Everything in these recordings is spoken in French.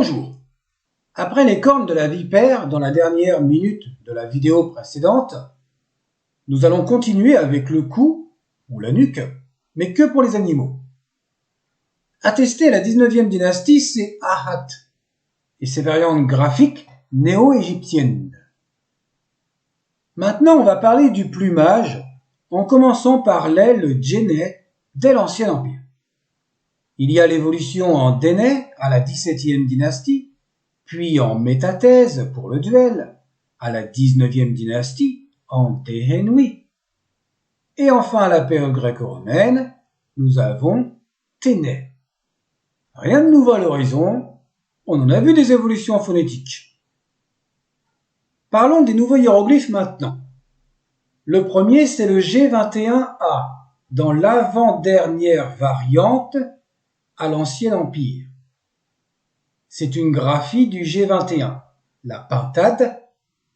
Bonjour. Après les cornes de la vipère dans la dernière minute de la vidéo précédente, nous allons continuer avec le cou ou la nuque, mais que pour les animaux. Attesté à la 19e dynastie, c'est Ahat et ses variantes graphiques néo-égyptiennes. Maintenant, on va parler du plumage en commençant par l'aile Djenné dès l'Ancien Empire. Il y a l'évolution en Déné à la 17e dynastie, puis en métathèse pour le duel à la 19e dynastie en Déhenui. Et enfin à la période gréco-romaine, nous avons Téné. Rien de nouveau à l'horizon, on en a vu des évolutions phonétiques. Parlons des nouveaux hiéroglyphes maintenant. Le premier, c'est le G21A, dans l'avant-dernière variante à l'Ancien Empire. C'est une graphie du G21, la pintade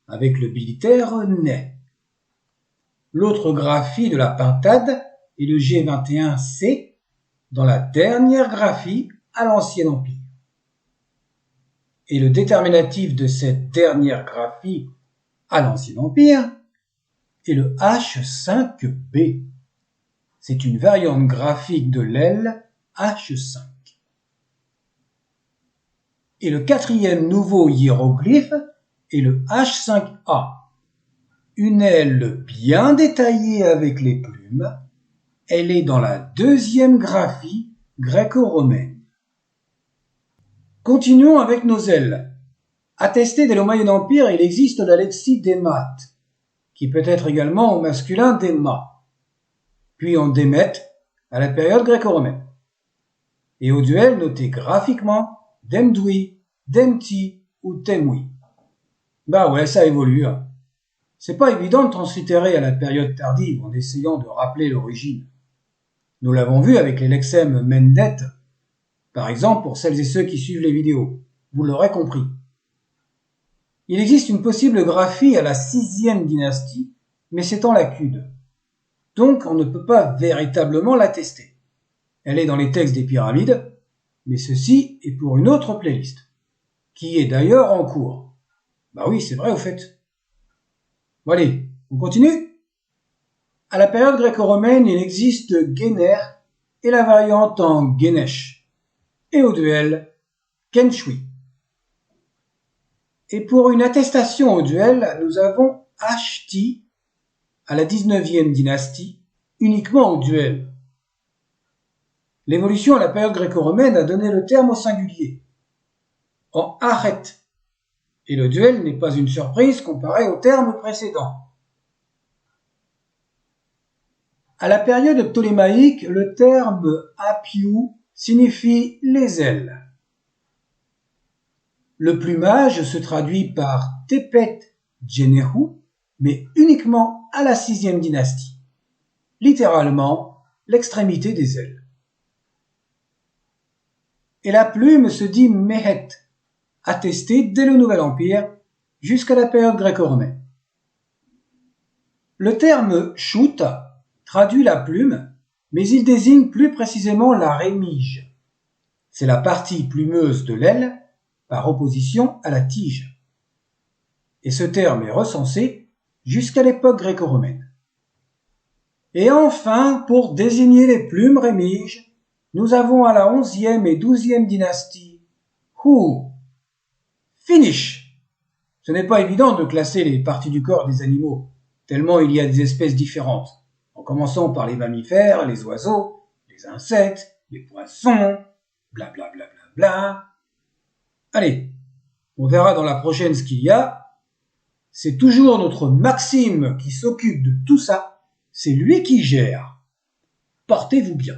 avec le bilitaire Né. L'autre graphie de la pintade est le G21C, dans la dernière graphie à l'Ancien Empire. Et le déterminatif de cette dernière graphie à l'Ancien Empire est le H5B. C'est une variante graphique de l'aile H5. Et le quatrième nouveau hiéroglyphe est le H5A. Une aile bien détaillée avec les plumes. Elle est dans la deuxième graphie gréco-romaine. Continuons avec nos ailes. Attesté dès le Moyen Empire, il existe la lexie Démat, qui peut être également au masculin Déma, puis en Démet à la période gréco-romaine. Et au duel, notez graphiquement Demdwi, Demti ou Temwi. Bah ouais, ça évolue. C'est pas évident de translittérer à la période tardive en essayant de rappeler l'origine. Nous l'avons vu avec les lexèmes Mendet, par exemple pour celles et ceux qui suivent les vidéos. Vous l'aurez compris. Il existe une possible graphie à la 6e dynastie, mais c'est en lacude. Donc on ne peut pas véritablement l'attester. Elle est dans les textes des pyramides, mais ceci est pour une autre playlist, qui est d'ailleurs en cours. Bah oui, c'est vrai au fait. Bon allez, on continue ? À la période gréco-romaine, il existe Géner et la variante en Génesh, et au duel, Kenshui. Et pour une attestation au duel, nous avons Hti à la 19e dynastie, uniquement au duel. L'évolution à la période gréco-romaine a donné le terme au singulier, en Aret, et le duel n'est pas une surprise comparé au terme précédent. À la période ptolémaïque, le terme apiou signifie les ailes. Le plumage se traduit par tepet djenehu, mais uniquement à la 6e dynastie, littéralement l'extrémité des ailes. Et la plume se dit mehet, attestée dès le Nouvel Empire jusqu'à la période gréco-romaine. Le terme shoot traduit la plume, mais il désigne plus précisément la rémige. C'est la partie plumeuse de l'aile par opposition à la tige. Et ce terme est recensé jusqu'à l'époque gréco-romaine. Et enfin, pour désigner les plumes rémiges, nous avons à la 11e et 12e dynastie Finish. Ce n'est pas évident de classer les parties du corps des animaux, tellement il y a des espèces différentes, en commençant par les mammifères, les oiseaux, les insectes, les poissons, blablabla. Bla bla bla. Allez, on verra dans la prochaine ce qu'il y a. C'est toujours notre Maxime qui s'occupe de tout ça. C'est lui qui gère. Portez-vous bien.